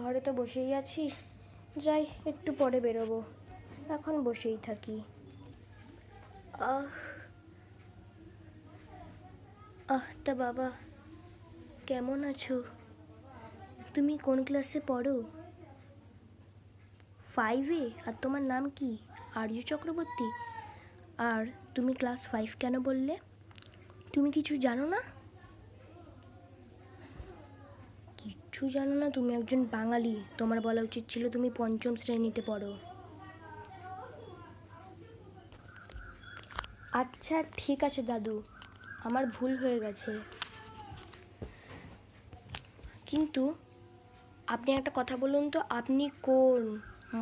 ঘরে তো বসেই আছি, যাই একটু পরে বেরোবো, এখন বসেই থাকি। তা বাবা কেমন আছো? তুমি কোন ক্লাসে পড়ো? 5-এ? আর তোমার নাম কি? আর্য চক্রবর্তী। আর তুমি ক্লাস 5 কেন বললে? তুমি কিছু জানো না? কিচ্ছু জানো না? তুমি একজন বাঙালি, তোমার বলা উচিত ছিল তুমি 5ম শ্রেণীতে পড়ো। আচ্ছা ঠিক আছে দাদু, আমার ভুল হয়ে গেছে। কিন্তু আপনি একটা কথা বলুন তো, আপনি কোন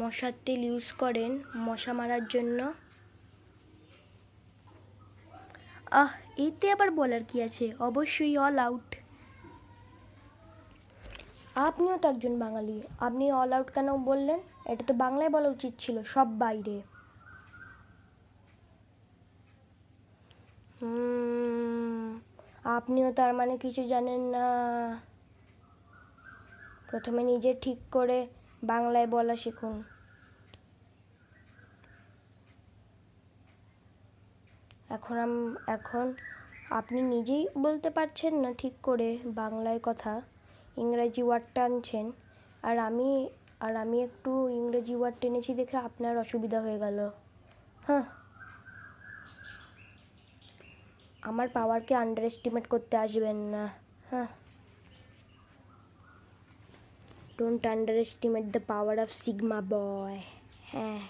মশার তেল ইউজ করেন মশা মারার জন্য? এতে আবার বলার কি আছে, অবশ্যই অল আউট। আপনিও তো একজন বাঙালি, আপনি অল আউট কেন বললেন? এটা তো বাংলায় বলা উচিত ছিল, সব বাইরে। আপনিও তার মানে কিছু জানেন না। প্রথমে নিজে ঠিক করে বাংলায় বলা শিখুন। এখন আপনি নিজেই বলতে পারছেন না ঠিক করে বাংলায় কথা, ইংরেজি ওয়ার্ড টানছেন। আর আমি একটু ইংরেজি ওয়ার্ড টেনেছি দেখে আপনার অসুবিধা হয়ে গেল। হ্যাঁ, আমার পাওয়ারকে আন্ডার এস্টিমেট করতে আসবেন না। হ্যাঁ, don't underestimate the power of sigma boy. হ্যাঁ।